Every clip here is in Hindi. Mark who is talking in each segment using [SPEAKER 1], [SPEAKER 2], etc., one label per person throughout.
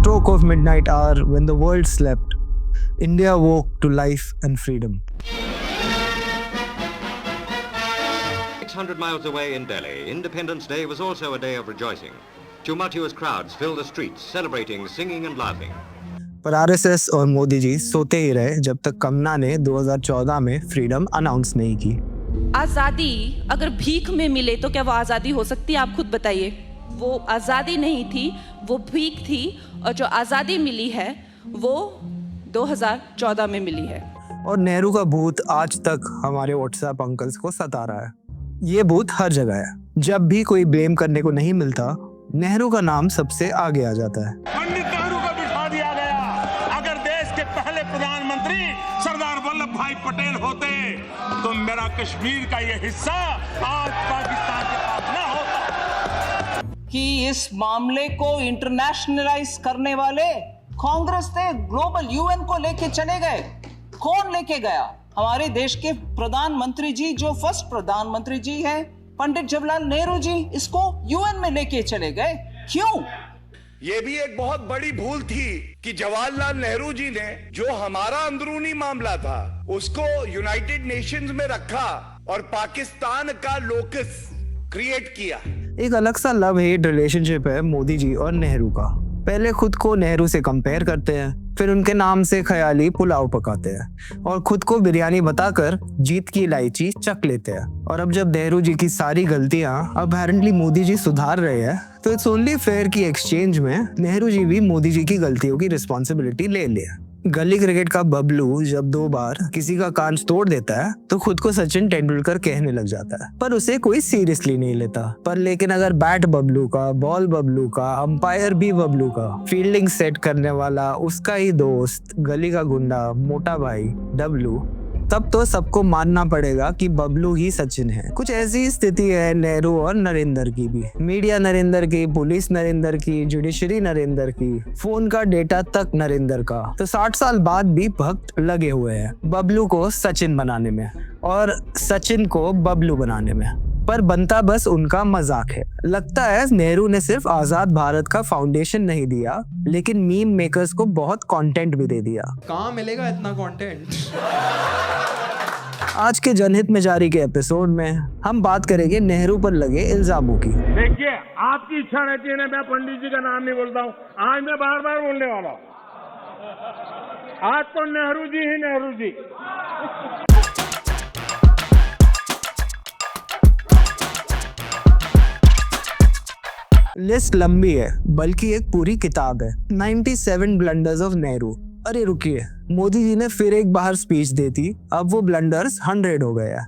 [SPEAKER 1] stroke of midnight hour when the world slept, India woke to life and freedom.
[SPEAKER 2] 600 miles away in Delhi, Independence Day was also a day of rejoicing. Tumultuous crowds filled the streets, celebrating, singing and laughing.
[SPEAKER 1] पर आरएसएस और मोदी जी सोते ही रहे जब तक कंगना ने 2014 में फ्रीडम अनाउंस नहीं की।
[SPEAKER 3] आजादी अगर भीख में मिले तो क्या वो आजादी हो सकती है? आप खुद बताइए। वो आजादी नहीं थी, वो भीख थी, और जो आजादी मिली है वो 2014 में मिली है।
[SPEAKER 1] और नेहरू का भूत आज तक हमारे व्हाट्सएप अंकल्स को सता रहा है। ये भूत हर जगह है। जब भी कोई ब्लेम करने को नहीं मिलता, नेहरू का नाम सबसे आगे आ जाता है।
[SPEAKER 4] पंडित नेहरू को बिठा दिया गया। अगर देश के पहले प्रधानमंत्री सरदार वल्लभ भाई पटेल होते तो मेरा कश्मीर का ये हिस्सा आज पाकिस्तान के पास न होता।
[SPEAKER 5] कि इस मामले को इंटरनेशनलाइज करने वाले कांग्रेस थे, ग्लोबल यूएन को लेके चले गए। कौन लेके गया? हमारे देश के प्रधानमंत्री जी, जो फर्स्ट प्रधानमंत्री जी हैं, पंडित जवाहरलाल नेहरू जी, इसको यूएन में लेके चले गए। क्यों?
[SPEAKER 4] ये भी एक बहुत बड़ी भूल थी कि जवाहरलाल नेहरू जी ने जो हमारा अंदरूनी मामला था उसको यूनाइटेड नेशंस में रखा और पाकिस्तान का लोकस क्रिएट किया।
[SPEAKER 1] एक अलग सा लव हेट रिलेशनशिप है मोदी जी और नेहरू का। पहले खुद को नेहरू से कंपेयर करते हैं, फिर उनके नाम से ख्याली पुलाव पकाते हैं और खुद को बिरयानी बताकर जीत की इलायची चख लेते हैं। और अब जब नेहरू जी की सारी गलतियां अपेरेंटली मोदी जी सुधार रहे हैं, तो इट्स ओनली फेयर कि एक्सचेंज में नेहरू जी भी मोदी जी की गलतियों की रिस्पॉन्सिबिलिटी ले ले। गली क्रिकेट का बबलू जब 2 बार किसी का कान तोड़ देता है तो खुद को सचिन तेंदुलकर कहने लग जाता है, पर उसे कोई सीरियसली नहीं लेता। पर लेकिन अगर बैट बबलू का, बॉल बबलू का, अंपायर भी बबलू का, फील्डिंग सेट करने वाला उसका ही दोस्त, गली का गुंडा, मोटा भाई डब्लू, तब तो सबको मानना पड़ेगा कि बबलू ही सचिन है। कुछ ऐसी स्थिति है नेहरू और नरेंद्र की भी। मीडिया नरेंद्र की, पुलिस नरेंद्र की, जुडिशरी नरेंद्र की, फोन का डेटा तक नरेंद्र का। तो 60 साल बाद भी भक्त लगे हुए हैं बबलू को सचिन बनाने में और सचिन को बबलू बनाने में। पर बनता बस उनका मजाक है। लगता है नेहरू ने सिर्फ आजाद भारत का फाउंडेशन नहीं दिया, लेकिन मीम मेकर्स को बहुत कंटेंट भी दे दिया।
[SPEAKER 6] कहाँ मिलेगा इतना कंटेंट?
[SPEAKER 1] आज के जनहित में जारी के एपिसोड में हम बात करेंगे नेहरू पर लगे इल्जामों की।
[SPEAKER 4] देखिए, आपकी इच्छा रहती है ना मैं पंडित जी का नाम नहीं बोलता हूँ, आज मैं बार बार बोलने वाला हूँ। आज तो नेहरू जी ही नेहरू जी।
[SPEAKER 1] लिस्ट लंबी है, बल्कि एक पूरी किताब है। 97 ब्लंडर्स ऑफ नेहरू। अरे रुकिए, मोदी जी ने फिर एक बार स्पीच दी थी, अब वो ब्लंडर्स 100 हो गया।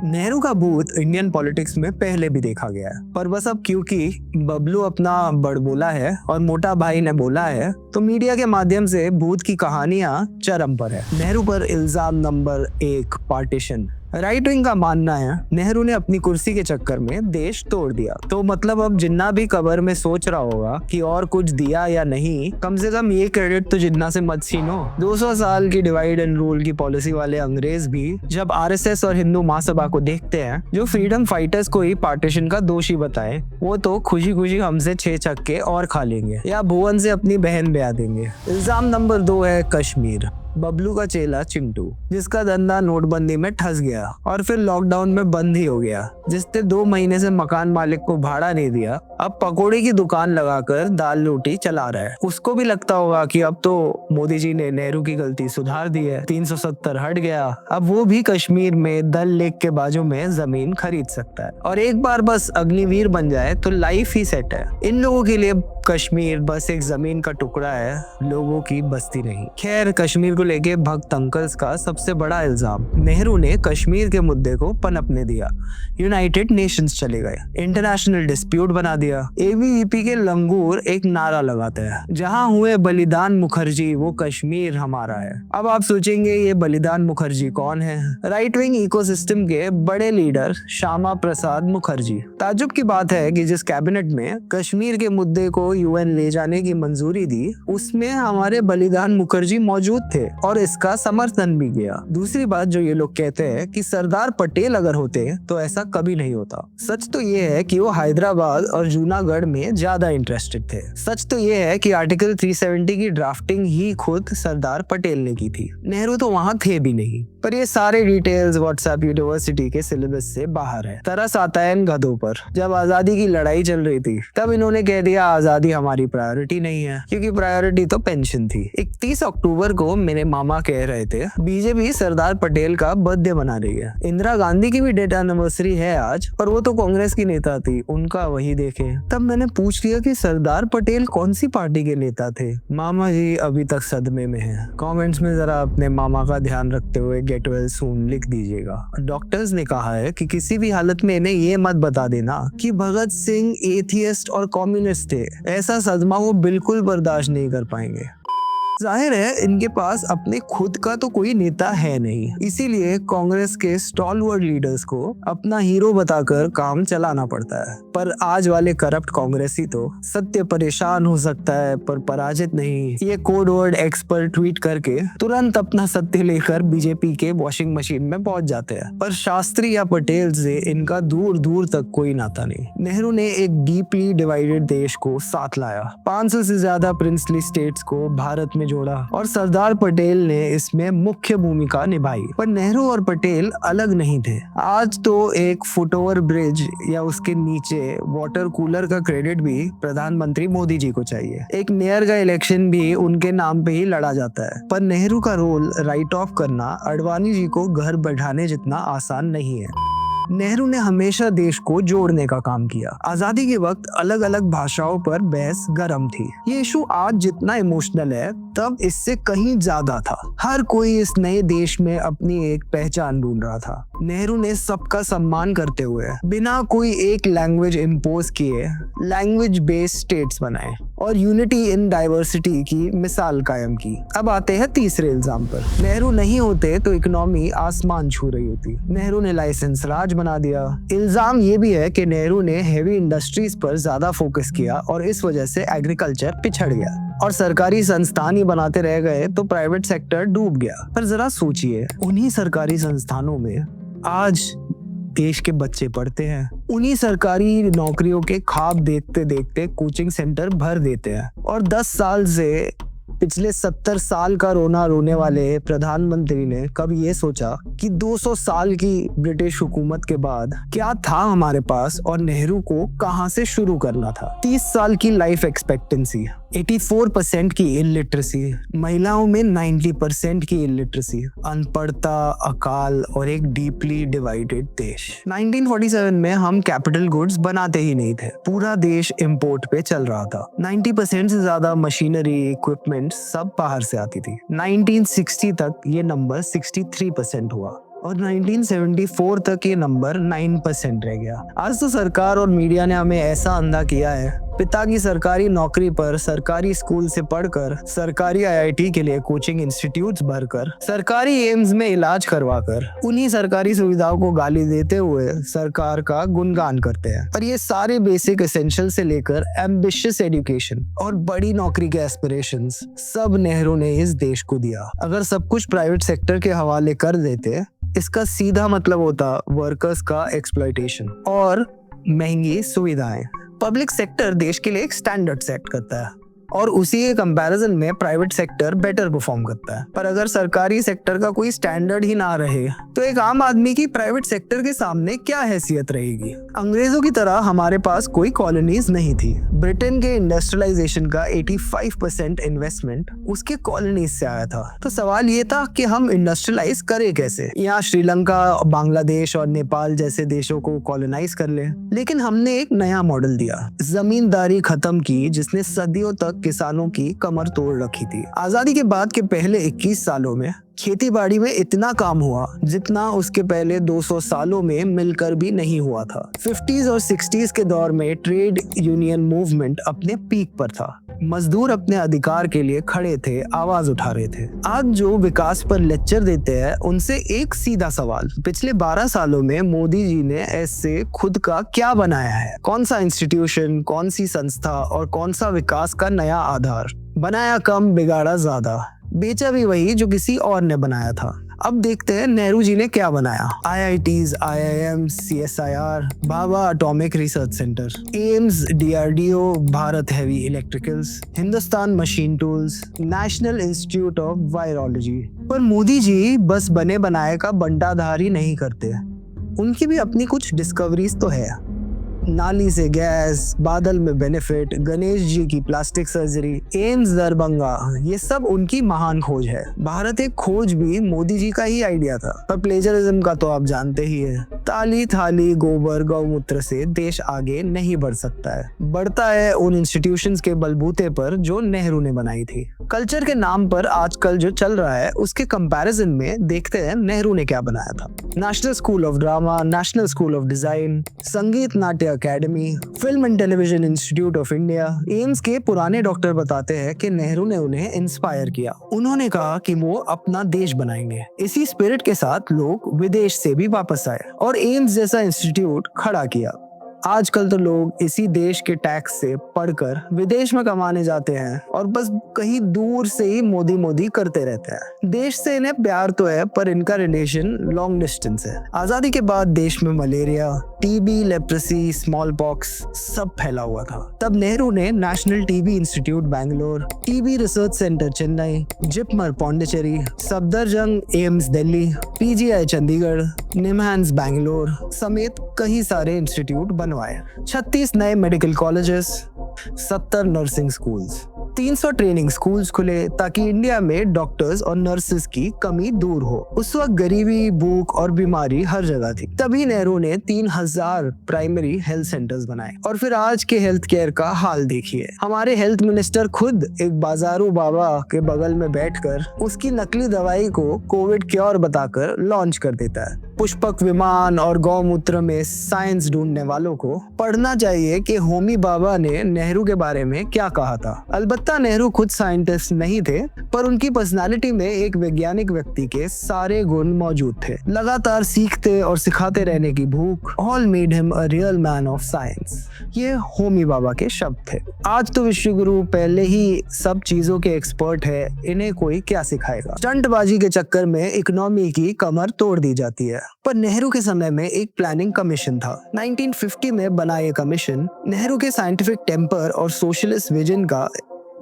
[SPEAKER 1] नेहरू का भूत इंडियन पॉलिटिक्स में पहले भी देखा गया है, पर बस अब क्योंकि बबलू अपना बड़बोला है और मोटा भाई ने बोला है, तो मीडिया के माध्यम से भूत की कहानियां चरम पर है। नेहरू पर इल्जाम नंबर 1, पार्टीशन। राइट विंग का मानना है नेहरू ने अपनी कुर्सी के चक्कर में देश तोड़ दिया। तो मतलब अब जिन्ना भी कबर में सोच रहा होगा कि और कुछ दिया या नहीं, कम से कम ये क्रेडिट तो जिन्ना से मत छीनो। 200 साल की डिवाइड एंड रूल की पॉलिसी वाले अंग्रेज भी जब आरएसएस और हिंदू महासभा को देखते हैं जो फ्रीडम फाइटर्स को ही पार्टीशन का दोषी बताए, वो तो खुशी खुशी हमसे 6 चक्के और खा लेंगे या भुवन से अपनी बहन ब्याह देंगे। इल्जाम नंबर 2 है कश्मीर। बबलू का चेला चिंटू, जिसका धंधा नोटबंदी में ठस गया और फिर लॉकडाउन में बंद ही हो गया, जिसने 2 महीने से मकान मालिक को भाड़ा नहीं दिया, अब पकोड़े की दुकान लगाकर दाल रोटी चला रहा है। उसको भी लगता होगा कि अब तो मोदी जी ने नेहरू की गलती सुधार दी है, 370 हट गया, अब वो भी कश्मीर में दल लेक के बाजू में जमीन खरीद सकता है और एक बार बस अग्निवीर बन जाए तो लाइफ ही सेट है। इन लोगों के लिए कश्मीर बस एक जमीन का टुकड़ा है, लोगों की बस्ती नहीं। खैर, कश्मीर को लेके भक्त अंकल्स का सबसे बड़ा इल्जाम, नेहरू ने कश्मीर के मुद्दे को पनपने दिया, यूनाइटेड नेशंस चले गए, इंटरनेशनल डिस्प्यूट बना दिया। एबीवीपी के लंगूर एक नारा लगाते हैं, जहां हुए बलिदान मुखर्जी वो कश्मीर हमारा है। अब आप सोचेंगे ये बलिदान मुखर्जी कौन है? राइट विंग इकोसिस्टम के बड़े लीडर श्यामा प्रसाद मुखर्जी। ताज्जुब की बात है कि जिस कैबिनेट में कश्मीर के मुद्दे को यूएन ले जाने की मंजूरी दी उसमें हमारे बलिदान मुखर्जी मौजूद थे और इसका समर्थन भी किया। दूसरी बात जो ये लोग कहते हैं कि सरदार पटेल अगर होते तो ऐसा कभी नहीं होता। सच तो ये है कि वो हैदराबाद और जूनागढ़ में ज्यादा इंटरेस्टेड थे। सच तो ये है कि आर्टिकल 370 की ड्राफ्टिंग ही खुद सरदार पटेल ने की थी। नेहरू तो वहां थे भी नहीं। पर ये सारे डिटेल्स व्हाट्सएप यूनिवर्सिटी के सिलेबस से बाहर है। तरस आता है इन गधों पर। जब आजादी की लड़ाई चल रही थी तब इन्होंने कह दिया आजादी हमारी प्रायोरिटी नहीं है, क्योंकि प्रायोरिटी तो पेंशन थी। 31 अक्टूबर को मेरे मामा कह रहे थे बीजेपी सरदार पटेल का बर्थडे मना रही है। इंदिरा गांधी की भी डेथ एनिवर्सरी है आज, पर वो तो कांग्रेस की नेता थी, उनका वही देखे। तब मैंने पूछ लिया कि सरदार पटेल कौन सी पार्टी के नेता थे। मामा जी अभी तक सदमे में हैं। कमेंट्स में जरा अपने मामा का ध्यान रखते हुए गेट वेल सून लिख दीजिएगा। डॉक्टर्स ने कहा है कि किसी भी हालत में इन्हें ये मत बता देना कि भगत सिंह एथियस्ट और कम्युनिस्ट थे। ऐसा सदमा वो बिल्कुल बर्दाश्त नहीं कर पाएंगे। जाहिर है इनके पास अपने खुद का तो कोई नेता है नहीं, इसीलिए कांग्रेस के स्टॉलवर्ड लीडर्स को अपना हीरो बताकर काम चलाना पड़ता है। पर आज वाले करप्ट कांग्रेसी तो सत्य परेशान हो सकता है पर पराजित नहीं, ये कोड वर्ड एक्स पर ट्वीट करके तुरंत अपना सत्य लेकर बीजेपी के वॉशिंग मशीन में पहुंच जाते हैं। पर शास्त्री या पटेल से इनका दूर दूर तक कोई नाता नहीं। नेहरू ने एक डीपली डिवाइडेड देश को साथ लाया, 500 से ज्यादा प्रिंसली स्टेट्स को भारत में जोड़ा और सरदार पटेल ने इसमें मुख्य भूमिका निभाई। पर नेहरू और पटेल अलग नहीं थे। आज तो एक फुटओवर ब्रिज या उसके नीचे वाटर कूलर का क्रेडिट भी प्रधानमंत्री मोदी जी को चाहिए। एक मेयर का इलेक्शन भी उनके नाम पे ही लड़ा जाता है। पर नेहरू का रोल राइट ऑफ करना अडवाणी जी को घर बैठाने जितना आसान नहीं है। नेहरू ने हमेशा देश को जोड़ने का काम किया। आजादी के वक्त अलग अलग भाषाओं पर बहस गर्म थी। ये इशू आज जितना इमोशनल है तब इससे कहीं ज्यादा था। हर कोई इस नए देश में अपनी एक पहचान ढूंढ रहा था। नेहरू ने सबका सम्मान करते हुए बिना कोई एक लैंग्वेज इम्पोज किए लैंग्वेज बेस्ड स्टेट्स बनाए और यूनिटी इन डाइवर्सिटी की मिसाल कायम की। अब आते हैं तीसरे इल्जाम पर। नेहरू नहीं होते तो इकोनॉमी आसमान छू रही होती। नेहरू ने लाइसेंस राज बना दिया। इल्जाम ये भी है कि नेहरू ने हेवी इंडस्ट्रीज पर ज्यादा फोकस किया और इस वजह से एग्रीकल्चर पिछड़ गया और सरकारी संस्थान ही बनाते रह गए तो प्राइवेट सेक्टर डूब गया। पर जरा सोचिए, उन्हीं सरकारी संस्थानों में आज देश के बच्चे पढ़ते हैं। उन्हीं सरकारी नौकरियों के ख्वाब देखते देखते कोचिंग सेंटर भर देते हैं और 10 साल से पिछले 70 साल का रोना रोने वाले प्रधानमंत्री ने कब ये सोचा कि 200 साल की ब्रिटिश हुकूमत के बाद क्या था हमारे पास और नेहरू को कहां से शुरू करना था। 30 साल की लाइफ एक्सपेक्टेंसी, 84% की इलिटरेसी, महिलाओं में 90% की इलिटरेसी, अनपढ़ता, अकाल और एक डीपली डिवाइडेड देश। 1947 में हम कैपिटल गुड्स बनाते ही नहीं थे। पूरा देश इंपोर्ट पे चल रहा था। 90% से ज्यादा मशीनरी, इक्विपमेंट सब बाहर से आती थी। 1960 तक ये नंबर 63% हुआ और 1974 तक ये नंबर 9% रह गया। आज तो सरकार और मीडिया ने हमें ऐसा अंधा किया है। पिता की सरकारी नौकरी पर सरकारी स्कूल से पढ़कर, सरकारी IIT के लिए कोचिंग इंस्टीट्यूट्स भरकर, सरकारी एम्स में इलाज करवाकर, उन्हीं सरकारी सुविधाओं को गाली देते हुए सरकार का गुणगान करते हैं। पर ये सारे बेसिक एसेंशियल से लेकर एम्बिशियस एजुकेशन और बड़ी नौकरी के एस्पिरेशंस सब नेहरू ने इस देश को दिया। अगर सब कुछ प्राइवेट सेक्टर के हवाले कर देते, इसका सीधा मतलब होता वर्कर्स का एक्सप्लॉयटेशन और महंगी सुविधाएं। पब्लिक सेक्टर देश के लिए एक स्टैंडर्ड सेट करता है और उसी के कंपैरिजन में प्राइवेट सेक्टर बेटर परफॉर्म करता है। पर अगर सरकारी सेक्टर का कोई स्टैंडर्ड ही ना रहे तो एक आम आदमी की प्राइवेट सेक्टर के सामने क्या हैसियत रहेगी। अंग्रेजों की तरह हमारे पास कोई कॉलोनीज नहीं थी। ब्रिटेन के इंडस्ट्रियलाइजेशन का 85% इन्वेस्टमेंट उसके कॉलोनीज से आया था। तो सवाल ये था कि हम इंडस्ट्रियलाइज करें कैसे। यहाँ श्रीलंका, बांग्लादेश और नेपाल जैसे देशों को कॉलोनाइज कर ले। लेकिन हमने एक नया मॉडल दिया, जमींदारी खत्म की, जिसने सदियों तक किसानों की कमर तोड़ रखी थी। आजादी के बाद के पहले 21 सालों में खेती बाड़ी में इतना काम हुआ जितना उसके पहले 200 सालों में मिलकर भी नहीं हुआ था। 50s और 60s के दौर में ट्रेड यूनियन मूवमेंट अपने पीक पर था। मजदूर अपने अधिकार के लिए खड़े थे, आवाज उठा रहे थे। आज जो विकास पर लेक्चर देते हैं उनसे एक सीधा सवाल, पिछले 12 सालों में मोदी जी ने ऐसे खुद का क्या बनाया है? कौन सा इंस्टीट्यूशन, कौन सी संस्था और कौन सा विकास का नया आधार? बनाया कम, बिगाड़ा ज्यादा, बेचा भी वही जो किसी और ने बनाया था। अब देखते हैं नेहरू जी ने क्या बनाया। IITs, IIMs, CSIR, Bhabha atomic research centre, AIIMS, DRDO, Bharat heavy electricals, Hindustan machine tools, national institute of virology. पर मोदी जी बस बने बनाए का बंटाधार ही नहीं करते, उनकी भी अपनी कुछ डिस्कवरीज तो है। नाली से गैस, बादल में बेनिफिट, गणेश जी की प्लास्टिक सर्जरी, एम्स दरभंगा, ये सब उनकी महान खोज है। भारत एक खोज भी मोदी जी का ही आइडिया था, पर प्लेजरिज्म का तो आप जानते ही है। ताली थाली गोबर गौमूत्र से देश आगे नहीं बढ़ सकता है, बढ़ता है उन इंस्टीट्यूशंस के बलबूते पर जो नेहरू ने बनाई थी। कल्चर के नाम पर आजकल जो चल रहा है उसके कंपैरिजन में देखते हैं नेहरू ने क्या बनाया था। National school of drama, national school of design, संगीत नाट्य academy, film and television institute of India. AIIMS के पुराने डॉक्टर बताते हैं कि नेहरू ने उन्हें इंस्पायर किया। उन्होंने कहा कि वो अपना देश बनाएंगे। इसी स्पिरिट के साथ लोग विदेश से भी वापस आए और एम्स जैसा इंस्टीट्यूट खड़ा किया। आजकल तो लोग इसी देश के टैक्स से पढ़कर विदेश में कमाने जाते हैं और बस कहीं दूर से ही मोदी मोदी करते रहते हैं। देश से इन्हें प्यार तो है, पर इनका रिलेशन लॉन्ग डिस्टेंस है। आजादी के बाद देश में malaria, TB, leprosy, small pox सब फैला हुआ था। तब नेहरू ने national TB institute Bangalore, TB research centre Chennai, JIPMER Pondicherry, Safdarjung AIIMS Delhi, PGI Chandigarh, NIMHANS Bangalore समेत कई सारे इंस्टीट्यूट बनवाए। 36 नए medical colleges, 70 nursing schools, 300 training schools खुले ताकि इंडिया में डॉक्टर्स और नर्सेस की कमी दूर हो। उस वक्त गरीबी, भूख और बीमारी हर जगह थी। तभी नेहरू ने 3000 प्राइमरी हेल्थ सेंटर्स बनाए। और फिर आज के हेल्थ केयर का हाल देखिए। हमारे हेल्थ मिनिस्टर खुद एक बाजारू बाबा के बगल में बैठकर उसकी नकली दवाई को कोविड क्योर बताकर लॉन्च कर देता है। पुष्पक विमान और गौमूत्र में साइंस ढूंढने वालों को पढ़ना चाहिए कि होमी बाबा ने नेहरू के बारे में क्या कहा था। अलबत्ता नेहरू खुद साइंटिस्ट नहीं थे, पर उनकी पर्सनालिटी में एक वैज्ञानिक व्यक्ति के सारे गुण मौजूद थे। लगातार सीखते और सिखाते रहने की भूख, all made him a real man of science. ये होमी बाबा के शब्द थे। आज तो विश्व गुरु पहले ही सब चीजों के एक्सपर्ट है, इन्हें कोई क्या सिखाएगा। स्टंटबाजी के चक्कर में इकोनॉमी की कमर तोड़ दी जाती है। पर नेहरू के समय में एक प्लानिंग कमीशन था। 1950 में बना ये कमीशन नेहरू के साइंटिफिक टेम्पर और सोशलिस्ट विजन का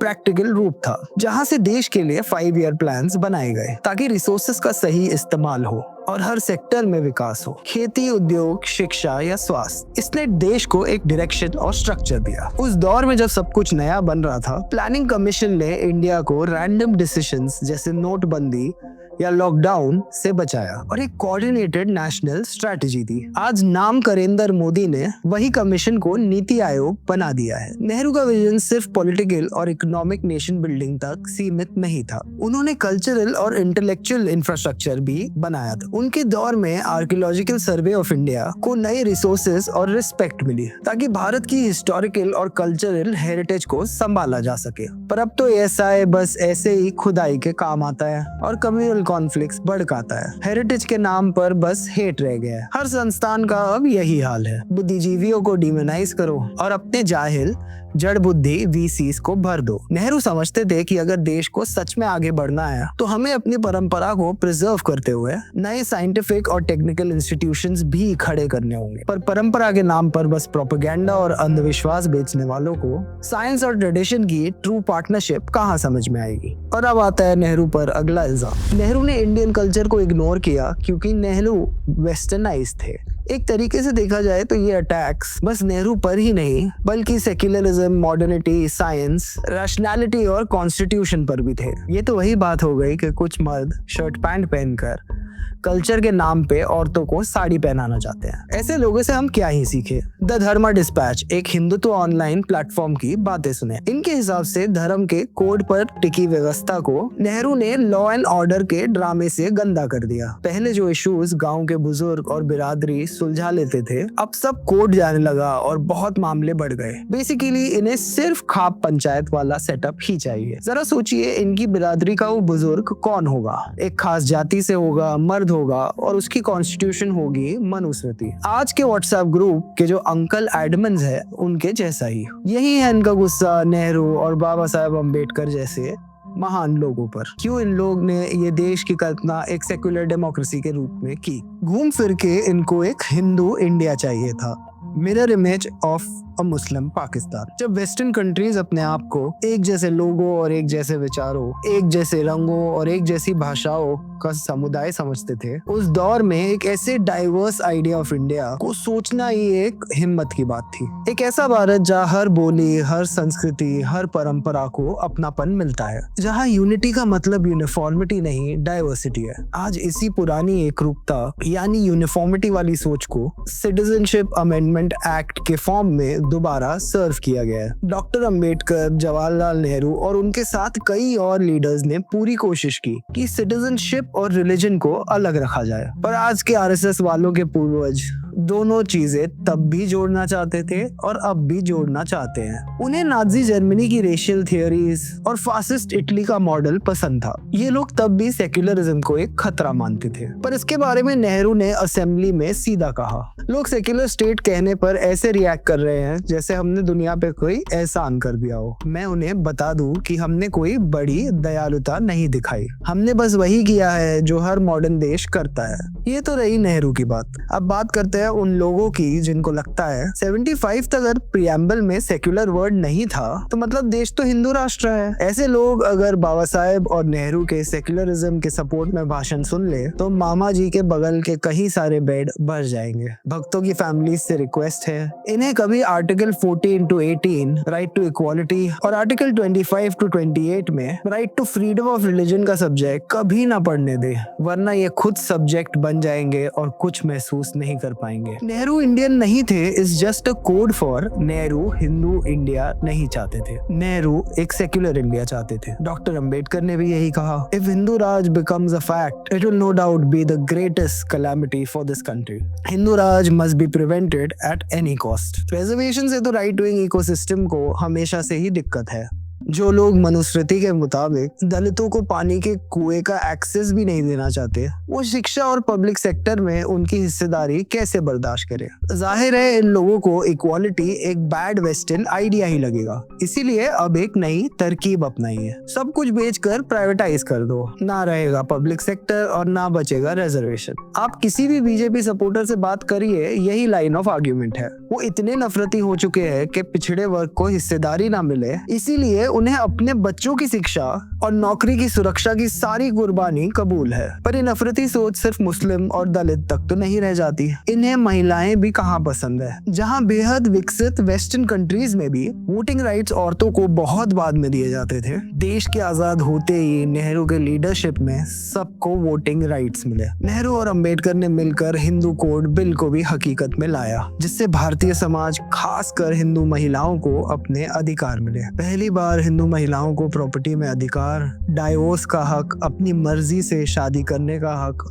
[SPEAKER 1] प्रैक्टिकल रूप था, जहां से देश के लिए 5 ईयर प्लान्स बनाए गए ताकि रिसोर्सेस का सही इस्तेमाल हो और हर सेक्टर में विकास हो, खेती, उद्योग, शिक्षा या स्वास्थ्य। इसने देश को एक डायरेक्शन और स्ट्रक्चर दिया। उस दौर में जब सब कुछ नया बन रहा था, प्लानिंग कमीशन ने इंडिया को रैंडम डिसीजंस जैसे नोटबंदी या लॉकडाउन से बचाया और एक कोऑर्डिनेटेड नेशनल स्ट्रेटजी दी। आज नाम नरेंद्र मोदी ने वही कमीशन को नीति आयोग बना दिया है। नेहरू का विजन सिर्फ पॉलिटिकल और इकोनॉमिक नेशन बिल्डिंग तक सीमित नहीं था, उन्होंने कल्चरल और इंटेलेक्चुअल इंफ्रास्ट्रक्चर भी बनाया था। उनके दौर में आर्कियोलॉजिकल सर्वे ऑफ इंडिया को नए रिसोर्सेज और रिस्पेक्ट मिली ताकि भारत की हिस्टोरिकल और कल्चरल हेरिटेज को संभाला जा सके। पर अब तो ASI बस ऐसे ही खुदाई के काम आता है और कम्युनल कॉन्फ्लिक्ट्स भड़काता है। हेरिटेज के नाम पर बस हेट रह गया है। हर संस्थान का अब यही हाल है। बुद्धिजीवियों को डिमोनाइज करो और अपने जाहिल जड़ बुद्धि VCs को भर दो। नेहरू समझते थे कि अगर देश को सच में आगे बढ़ना है तो हमें अपनी परंपरा को प्रिजर्व करते हुए नए साइंटिफिक और टेक्निकल इंस्टीट्यूशंस भी खड़े करने होंगे। पर परंपरा के नाम पर बस प्रोपेगेंडा और अंधविश्वास बेचने वालों को साइंस और ट्रेडिशन की ट्रू पार्टनरशिप कहाँ समझ में आएगी। और अब आता है नेहरू पर अगला इल्जाम। नेहरू ने इंडियन कल्चर को इग्नोर किया क्योंकि नेहरू वेस्टर्नाइज थे। एक तरीके से देखा जाए तो ये अटैक्स बस नेहरू पर ही नहीं बल्कि सेक्युलरिज्म, मॉडर्निटी, साइंस, रैशनैलिटी और कॉन्स्टिट्यूशन पर भी थे। ये तो वही बात हो गई कि कुछ मर्द शर्ट पैंट पहनकर कल्चर के नाम पे औरतों को साड़ी पहनाना चाहते हैं। ऐसे लोगों से हम क्या ही सीखे। द धर्मा डिस्पैच एक हिंदुत्व ऑनलाइन प्लेटफॉर्म की बातें सुने। इनके हिसाब से धर्म के कोड पर टिकी व्यवस्था को नेहरू ने लॉ एंड ऑर्डर के ड्रामे से गंदा कर दिया। पहले जो इश्यूज गांव के बुजुर्ग और बिरादरी सुलझा लेते थे, अब सब कोर्ट जाने लगा और बहुत मामले बढ़ गए। बेसिकली इन्हें सिर्फ खाप पंचायत वाला सेटअप ही चाहिए। जरा सोचिए, इनकी बिरादरी का वो बुजुर्ग कौन होगा? एक खास जाति से होगा, मर्द होगा और उसकी कॉन्स्टिट्यूशन होगी मनुस्मृति। आज के व्हाट्सएप ग्रुप के जो अंकल एडमंस है, उनके जैसा ही। यही है इनका गुस्सा नेहरू और बाबा साहेब अम्बेडकर जैसे महान लोगों पर। क्यों इन लोग ने ये देश की कल्पना एक सेक्युलर डेमोक्रेसी के रूप में की? घूम फिर के इनको एक हिंदू इंडिया चाहिए था, मिरर इमेज ऑफ अ मुस्लिम पाकिस्तान। जब वेस्टर्न कंट्रीज अपने आप को एक जैसे लोगों और एक जैसे विचारों, एक जैसे रंगों और एक जैसी भाषाओं का समुदाय समझते थे, उस दौर में एक ऐसे डाइवर्स आइडिया ऑफ इंडिया को सोचना ही एक हिम्मत की बात थी। एक ऐसा भारत जहाँ हर बोली, हर संस्कृति, हर परंपरा को अपनापन मिलता है, जहाँ यूनिटी का मतलब यूनिफॉर्मिटी नहीं डाइवर्सिटी है। आज इसी पुरानी एकरूपता यानी यूनिफॉर्मिटी वाली सोच को सिटीजनशिप अमेंडमेंट एक्ट के फॉर्म में दोबारा सर्व किया गया है। डॉक्टर अंबेडकर, जवाहरलाल नेहरू और उनके साथ कई और लीडर्स ने पूरी कोशिश की कि सिटीजनशिप और रिलीजन को अलग रखा जाए, पर आज के आरएसएस वालों के पूर्वज दोनों चीजें तब भी जोड़ना चाहते थे और अब भी जोड़ना चाहते हैं। उन्हें नाजी जर्मनी की रेशियल थियोरीज और फासिस्ट इटली का मॉडल पसंद था। ये लोग तब भी सेक्युलरिज्म को एक खतरा मानते थे, पर इसके बारे में नेहरू ने असेंबली में सीधा कहा। लोग सेक्युलर स्टेट कहने पर ऐसे रिएक्ट कर रहे हैं जैसे हमने दुनिया पे कोई एहसान कर दिया हो। मैं उन्हें बता दूं कि हमने कोई बड़ी दयालुता नहीं दिखाई, हमने बस वही किया है जो हर मॉडर्न देश करता है। ये तो रही नेहरू की बात। अब बात करते हैं उन लोगों की जिनको लगता है 75 तक अगर प्रियम्बल में सेक्युलर वर्ड नहीं था तो मतलब देश तो हिंदू राष्ट्र है। ऐसे लोग अगर बाबा साहेब और नेहरू के सेक्युलरिज्म के सपोर्ट में भाषण सुन ले तो मामा जी के बगल के कई सारे बेड भर जाएंगे। भक्तों की फैमिली से रिक्वेस्ट है, इन्हें कभी article 14 to 18 right to equality और आर्टिकल 25 to 28 में right to freedom of religion का सब्जेक्ट कभी ना पढ़ने दे, वरना ये खुद सब्जेक्ट बन जाएंगे और कुछ महसूस नहीं कर पाएंगे। नेहरू इंडियन नहीं थे, is just a code for Nehru Hindu India नहीं चाहते थे। नेहरू एक सेक्युलर इंडिया चाहते थे। डॉक्टर अंबेडकर ने भी यही कहा, if Hindu Raj becomes a fact it will no doubt be the greatest calamity for this country. Hindu Raj must be prevented at any cost. Reservation से तो राइट विंग इकोसिस्टम को हमेशा से ही दिक्कत है। जो लोग मनुस्मृति के मुताबिक दलितों को पानी के कुएं का एक्सेस भी नहीं देना चाहते, वो शिक्षा और पब्लिक सेक्टर में उनकी हिस्सेदारी कैसे बर्दाश्त करें? जाहिर है इन लोगों को इक्वालिटी एक बैड वेस्टर्न आइडिया ही लगेगा, इसीलिए अब एक नई तरकीब अपनाई है। सब कुछ बेचकर प्राइवेटाइज कर दो, ना रहेगा पब्लिक सेक्टर और ना बचेगा रिजर्वेशन। आप किसी भी बीजेपी सपोर्टर से बात करिए, यही लाइन ऑफ आर्ग्यूमेंट है। वो इतने नफरती हो चुके हैं कि पिछड़े वर्ग को हिस्सेदारी ना मिले, इसीलिए उन्हें अपने बच्चों की शिक्षा और नौकरी की सुरक्षा की सारी कुर्बानी कबूल है। पर ये नफरती सोच सिर्फ मुस्लिम और दलित तक तो नहीं रह जाती, इन्हें महिलाएं भी कहाँ पसंद है। जहाँ बेहद विकसित वेस्टर्न कंट्रीज में भी वोटिंग राइट्स औरतों को बहुत बाद में दिए जाते थे, देश के आजाद होते ही नेहरू के लीडरशिप में सबको वोटिंग राइट्स मिले। नेहरू और अंबेडकर ने मिलकर हिंदू कोड बिल को भी हकीकत में लाया, जिससे भारतीय समाज खासकर हिंदू महिलाओं को अपने अधिकार मिले। पहली बार हिंदू महिलाओं को प्रॉपर्टी में अधिकार, डाइवोर्स का हक, अपनी मर्जी से शादी करने का हक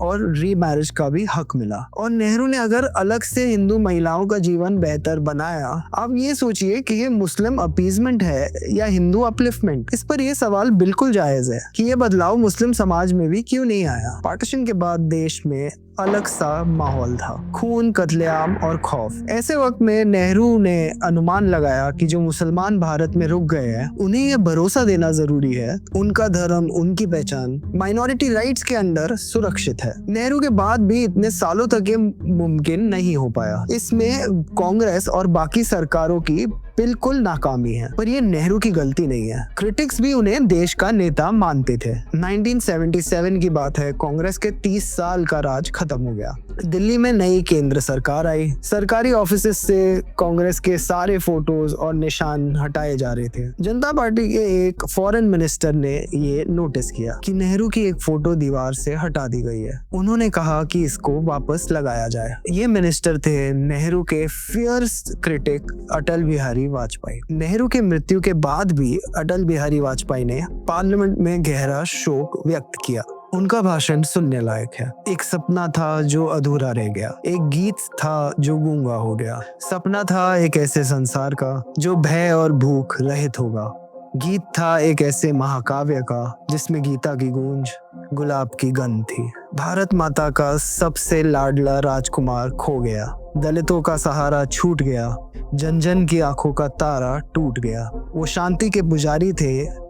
[SPEAKER 1] और रीमैरिज का भी हक मिला। और नेहरू ने अगर अलग से हिंदू महिलाओं का जीवन बेहतर बनाया, आप ये सोचिए कि ये मुस्लिम अपीजमेंट है या हिंदू अपलिफ्टमेंट? इस पर ये सवाल बिल्कुल जायज है कि ये बदलाव मुस्लिम समाज में भी क्यों नहीं आया। पार्टीशन के बाद देश में अलग सा माहौल था, खून, कत्लेआम और खौफ। ऐसे वक्त में नेहरू ने अनुमान लगाया कि जो मुसलमान भारत में रुक गए हैं, उन्हें यह भरोसा देना जरूरी है उनका धर्म, उनकी पहचान माइनॉरिटी राइट्स के अंदर सुरक्षित है। नेहरू के बाद भी इतने सालों तक ये मुमकिन नहीं हो पाया। इसमें कांग्रेस और बाकी सरकारों की बिल्कुल नाकामी है। पर ये नेहरू की गलती नहीं है, क्रिटिक्स भी उन्हें देश का नेता मानते थे। 1977 की बात है, कांग्रेस के 30 साल का राज खत्म हो गया। दिल्ली में नई केंद्र सरकार आई। सरकारी ऑफिसेस से कांग्रेस के सारे फोटोज और निशान हटाए जा रहे थे। जनता पार्टी के एक फॉरेन मिनिस्टर ने ये नोटिस किया कि नेहरू की एक फोटो दीवार से हटा दी गई है। उन्होंने कहा कि इसको वापस लगाया जाए। ये मिनिस्टर थे नेहरू के फियर्स क्रिटिक अटल बिहारी वाजपेयी। नेहरू के मृत्यु के बाद भी अटल बिहारी वाजपेयी ने पार्लियामेंट में गहरा शोक व्यक्त किया। उनका भाषण सुनने लायक है। एक सपना था जो अधूरा रह गया, एक गीत था जो गूंगा हो गया। सपना था एक ऐसे संसार का जो भय और भूख रहित होगा। गीत था एक ऐसे महाकाव्य का जिसमें गीता की गूंज गुलाब की गंध थी। भारत माता का सबसे लाडला राजकुमार खो गया, दलितों का सहारा छूट गया, जन जन की आंखों का तारा टूट गया। वो शांति के पुजारी थे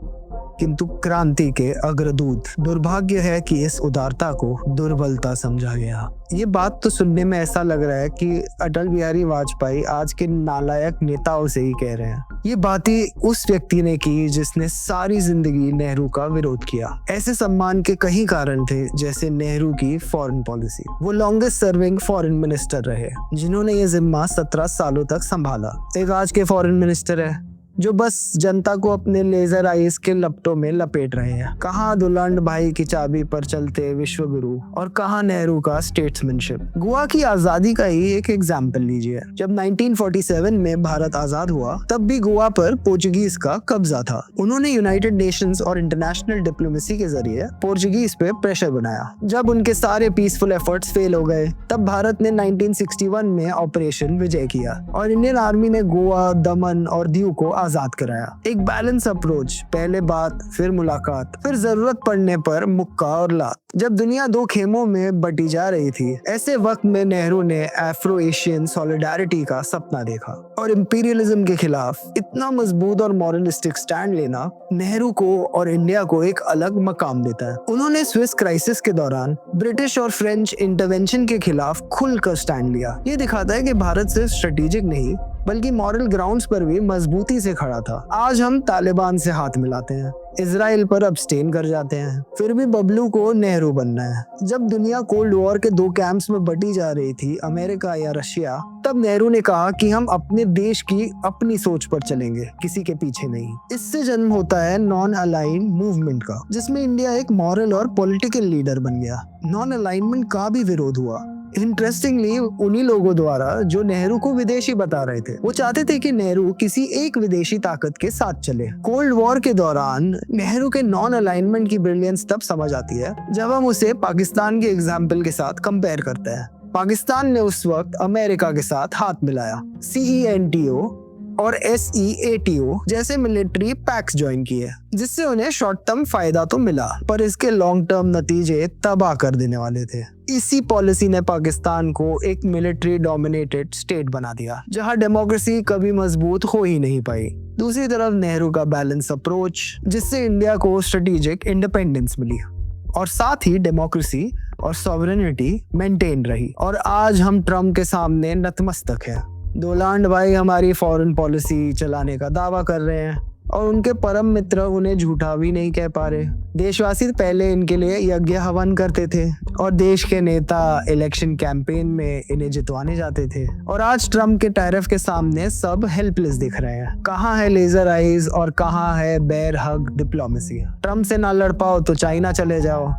[SPEAKER 1] किंतु क्रांति के अग्रदूत। दुर्भाग्य है कि इस उदारता को दुर्बलता समझा गया। ये बात तो सुनने में ऐसा लग रहा है कि अटल बिहारी वाजपेयी आज के नालायक नेताओं से ही कह रहे हैं। ये बातें उस व्यक्ति ने की जिसने सारी जिंदगी नेहरू का विरोध किया। ऐसे सम्मान के कई कारण थे, जैसे नेहरू की फॉरेन पॉलिसी। वो लॉन्गेस्ट सर्विंग फॉरेन मिनिस्टर रहे जिन्होंने ये जिम्मा 17 सालों तक संभाला। एक आज के फॉरेन मिनिस्टर है जो बस जनता को अपने लेजर आइज के लपटों में लपेट रहे हैं। कहाँ दुलांड भाई की चाबी पर चलते विश्वगुरु और कहाँ नेहरू का स्टेट्समैनशिप। गोवा की आजादी का ही एक एग्जाम्पल लीजिए। जब 1947 में भारत आजाद हुआ तब भी गोवा पर पोर्चुगीज का कब्जा था। उन्होंने यूनाइटेड नेशंस और इंटरनेशनल डिप्लोमेसी के जरिए पोर्चुगीज पे प्रेशर बनाया। जब उनके सारे पीसफुल एफर्ट्स फेल हो गए तब भारत ने 1961 में ऑपरेशन विजय किया और इंडियन आर्मी ने गोवा, दमन और दीव को आजाद कराया। एक बैलेंस अप्रोच, पहले बात फिर मुलाकात, फिर जरूरत पड़ने पर मुक्का और लात। जब दुनिया दो खेमों में बटी जा रही थी, ऐसे वक्त में नेहरू ने अफ्रो एशियन सॉलिडारिटी का सपना देखा और इंपीरियलिज्म के खिलाफ इतना मजबूत और मॉरलिस्टिक स्टैंड लेना नेहरू को और इंडिया को एक अलग मकाम देता है। उन्होंने स्विस क्राइसिस के दौरान ब्रिटिश और फ्रेंच इंटरवेंशन के खिलाफ खुलकर स्टैंड लिया। ये दिखाता है कि भारत सिर्फ स्ट्रेटेजिक नहीं बल्कि मॉरल ग्राउंड्स पर भी मजबूती से खड़ा था। आज हम तालिबान से हाथ मिलाते हैं, इजराइल पर अब्सटेन कर जाते हैं, फिर भी बबलू को नेहरू बनना है। जब दुनिया कोल्ड वॉर के दो कैंप्स में बटी जा रही थी, अमेरिका या रशिया, तब नेहरू ने कहा कि हम अपने देश की अपनी सोच पर चलेंगे, किसी के पीछे नहीं। इससे जन्म होता है नॉन अलाइन मूवमेंट का, जिसमें इंडिया एक मॉरल और पॉलिटिकल लीडर बन गया। नॉन अलाइनमेंट का भी विरोध हुआ, इंटरेस्टिंगली उन्हीं लोगों द्वारा जो नेहरू को विदेशी बता रहे थे। वो चाहते थे कि नेहरू किसी एक विदेशी ताकत के साथ चले। कोल्ड वॉर के दौरान नेहरू के नॉन अलाइनमेंट की ब्रिलियंस तब समझ आती है जब हम उसे पाकिस्तान के एग्जाम्पल के साथ कंपेयर करते हैं। पाकिस्तान ने उस वक्त अमेरिका के साथ हाथ मिलाया, CENTO और SEATO जैसे मिलिट्री पैक्स ज्वाइन किए, जिससे उन्हें शॉर्ट टर्म फायदा तो मिला पर इसके लॉन्ग टर्म नतीजे तबाह कर देने वाले थे। इसी पॉलिसी ने पाकिस्तान को एक मिलिट्री डोमिनेटेड स्टेट बना दिया जहां डेमोक्रेसी कभी मजबूत हो ही नहीं पाई। दूसरी तरफ नेहरू का बैलेंस अप्रोच, जिससे इंडिया को स्ट्रेटेजिक इंडिपेंडेंस मिली और साथ ही डेमोक्रेसी और सॉवरेनिटी मेंटेन रही। और आज हम ट्रम्प के सामने नतमस्तक हैं। दोलांड भाई हमारी फॉरेन पॉलिसी चलाने का दावा कर रहे हैं और उनके परम मित्र उन्हें झूठा भी नहीं कह पा रहे। देशवासी पहले इनके लिए यज्ञ हवन करते थे और देश के नेता इलेक्शन कैंपेन में इन्हें जितवाने जाते थे, और आज ट्रम्प के टैरिफ के सामने सब हेल्पलेस दिख रहे हैं। कहाँ है लेजर आइज और कहाँ है बेयर हग डिप्लोमेसी। ट्रम्प से ना लड़ पाओ तो चाइना चले जाओ,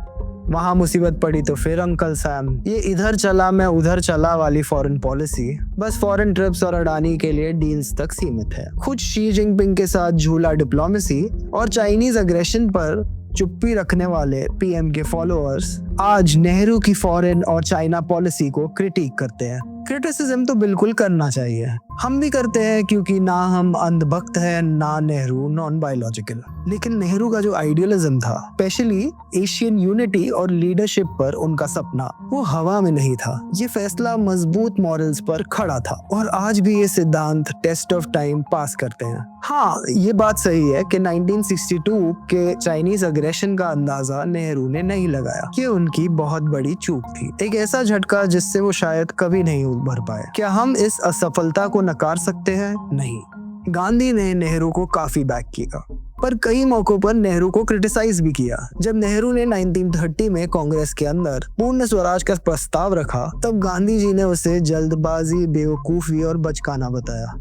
[SPEAKER 1] वहां मुसीबत पड़ी तो फिर अंकल सैम। ये इधर चला मैं उधर चला वाली फॉरेन पॉलिसी बस फॉरेन ट्रिप्स और अडानी के लिए डील्स तक सीमित है। खुद शी जिनपिंग के साथ झूला डिप्लोमेसी और चाइनीज अग्रेशन पर चुप्पी रखने वाले PM के फॉलोअर्स आज नेहरू की फॉरेन और चाइना पॉलिसी को क्रिटिक करते हैं। क्रिटिसिज्म तो बिल्कुल करना चाहिए, हम भी करते हैं क्योंकि ना हम अंधभक्त हैं ना नेहरू नॉन बायोलॉजिकल। लेकिन नेहरू का जो आइडियलिज्म था, स्पेशली एशियन यूनिटी और लीडरशिप पर उनका सपना, वो हवा में नहीं था। ये फैसला मजबूत मॉरल्स पर खड़ा था और आज भी ये सिद्धांत टेस्ट ऑफ टाइम पास करते हैं। हाँ, ये बात सही है कि 1962 के चाइनीज अग्रेशन का अंदाजा नेहरू ने नहीं लगाया। ये उनकी बहुत बड़ी चूक थी, एक ऐसा झटका जिससे वो शायद कभी नहीं उभर पाए। क्या हम इस असफलता को नकार सकते हैं? नहीं। गांधी ने नेहरू को काफी बैक किया, पर कई मौकों पर नेहरू को क्रिटिसाइज भी किया। जब नेहरू ने 1930 में कांग्रेस के अंदर पूर्ण स्वराज का प्रस्ताव रखा, तब गांधी जी ने उसे जल्दबाजी, बेवकूफी और बचकाना बताया।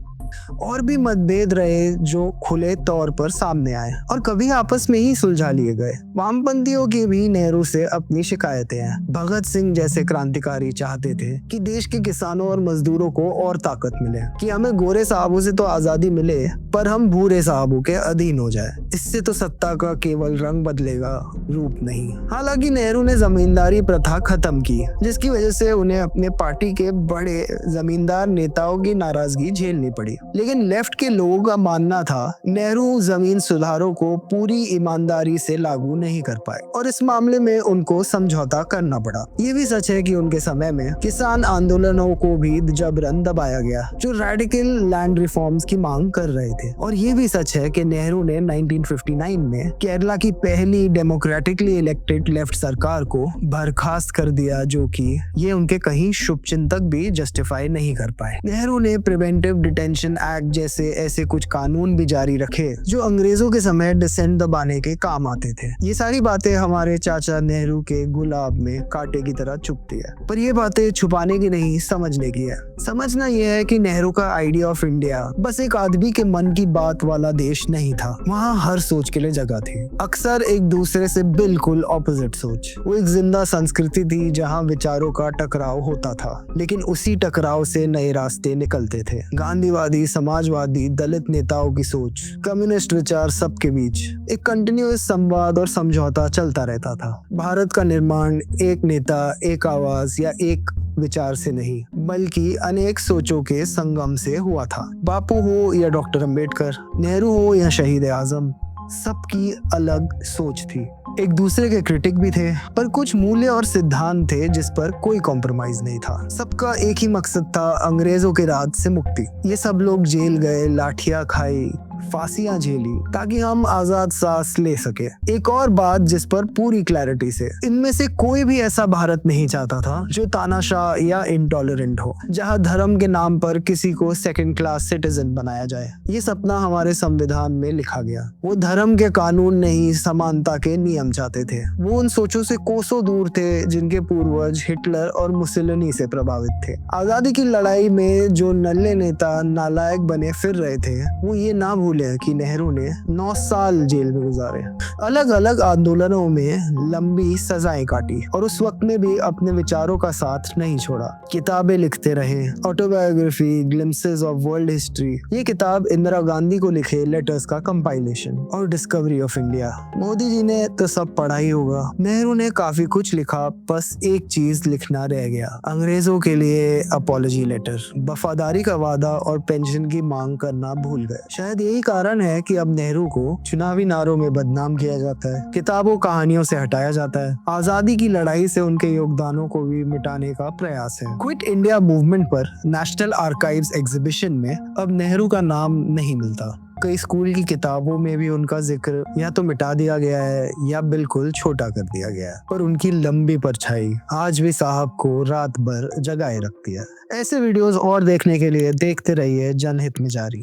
[SPEAKER 1] और भी मतभेद रहे जो खुले तौर पर सामने आए और कभी आपस में ही सुलझा लिए गए। वामपंथियों की भी नेहरू से अपनी शिकायतें हैं। भगत सिंह जैसे क्रांतिकारी चाहते थे कि देश के किसानों और मजदूरों को और ताकत मिले, कि हमें गोरे साहबों से तो आजादी मिले पर हम भूरे साहबों के अधीन हो जाए। इससे तो सत्ता का केवल रंग बदलेगा, रूप नहीं। हालांकि नेहरू ने जमींदारी प्रथा खत्म की, जिसकी वजह से उन्हें अपने पार्टी के बड़े जमींदार नेताओं की नाराजगी झेलनी पड़ी। लेकिन लेफ्ट के लोगों का मानना था नेहरू जमीन सुधारों को पूरी ईमानदारी से लागू नहीं कर पाए और इस मामले में उनको समझौता करना पड़ा। ये भी सच है कि उनके समय में किसान आंदोलनों को भी जबरन दबाया गया, जो रेडिकल लैंड रिफॉर्म्स की मांग कर रहे थे। और ये भी सच है कि नेहरू ने 1959 में केरला की पहली डेमोक्रेटिकली इलेक्टेड लेफ्ट सरकार को बर्खास्त कर दिया, जो कि ये उनके कहीं शुभचिंतक भी जस्टिफाई नहीं कर पाए। नेहरू ने प्रिवेंटिव डिटेंशन एक्ट जैसे ऐसे कुछ कानून भी जारी रखे जो अंग्रेजों के समय डिसेंट दबाने के काम आते थे। ये सारी बातें हमारे चाचा नेहरू के गुलाब में कांटे की तरह चुभती है, पर ये बातें छुपाने की नहीं, समझने की है। समझना यह है कि नेहरू का आइडिया ऑफ इंडिया बस एक आदमी के मन की बात वाला देश नहीं था। वहाँ हर सोच के लिए जगह थी, अक्सर एक दूसरे से बिल्कुल ऑपोजिट सोच। वो एक जिंदा संस्कृति थी जहाँ विचारों का टकराव होता था, लेकिन उसी टकराव से नए रास्ते निकलते थे। गांधीवादी, समाजवादी, दलित नेताओं की सोच, कम्युनिस्ट विचार, सबके बीच एक कंटिन्यूअस संवाद और समझौता चलता रहता था। भारत का निर्माण एक नेता, एक आवाज या एक विचार से नहीं, बल्कि अनेक सोचों के संगम से हुआ था। बापू हो या डॉक्टर अंबेडकर, नेहरू हो या शहीद आजम, सबकी अलग सोच थी। एक दूसरे के क्रिटिक भी थे, पर कुछ मूल्य और सिद्धांत थे जिस पर कोई कॉम्प्रोमाइज नहीं था। सबका एक ही मकसद था, अंग्रेजों के राज से मुक्ति। ये सब लोग जेल गए, लाठियां खाई, फांसियां झेली, ताकि हम आजाद सांस ले सके। एक और बात जिस पर पूरी क्लैरिटी से, इनमें से कोई भी ऐसा भारत नहीं चाहता था जो तानाशाह या इंटॉलरेंट हो, जहां धर्म के नाम पर किसी को सेकंड क्लास सिटीजन बनाया जाए। ये सपना हमारे संविधान में लिखा गया। वो धर्म के कानून नहीं, समानता के नियम चाहते थे। वो उन सोचों से कोसों दूर थे जिनके पूर्वज हिटलर और मुसोलिनी से प्रभावित थे। आजादी की लड़ाई में जो नल्ले नेता नालायक बने फिर रहे थे, वो ये ना भूले कि नेहरू ने 9 साल जेल में गुजारे, अलग अलग आंदोलनों में लंबी सजाएं काटी और उस वक्त में भी अपने विचारों का साथ नहीं छोड़ा। किताबें लिखते रहे, autobiography, glimpses of world history. ये किताब इंदिरा गांधी को लिखे लेटर्स का कंपाइलेशन और discovery of India. Modi ji ने तो सब पढ़ा ही होगा। नेहरू ने काफी कुछ लिखा, बस एक चीज लिखना रह गया, अंग्रेजों के लिए अपॉलजी लेटर। वफादारी का वादा और पेंशन की मांग करना भूल गए। शायद यही कारण है कि अब नेहरू को चुनावी नारों में बदनाम किया जाता है, किताबों कहानियों से हटाया जाता है। आजादी की लड़ाई से उनके योगदानों को भी मिटाने का प्रयास है। क्विट इंडिया मूवमेंट पर नेशनल आर्काइव्स एग्जीबिशन में अब नेहरू का नाम नहीं मिलता। कई स्कूल की किताबों में भी उनका जिक्र या तो मिटा दिया गया है या बिल्कुल छोटा कर दिया गया है, पर उनकी लंबी परछाई आज भी साहब को रात भर जगाए रखती है। ऐसे वीडियोस और देखने के लिए देखते रहिए जनहित में जारी।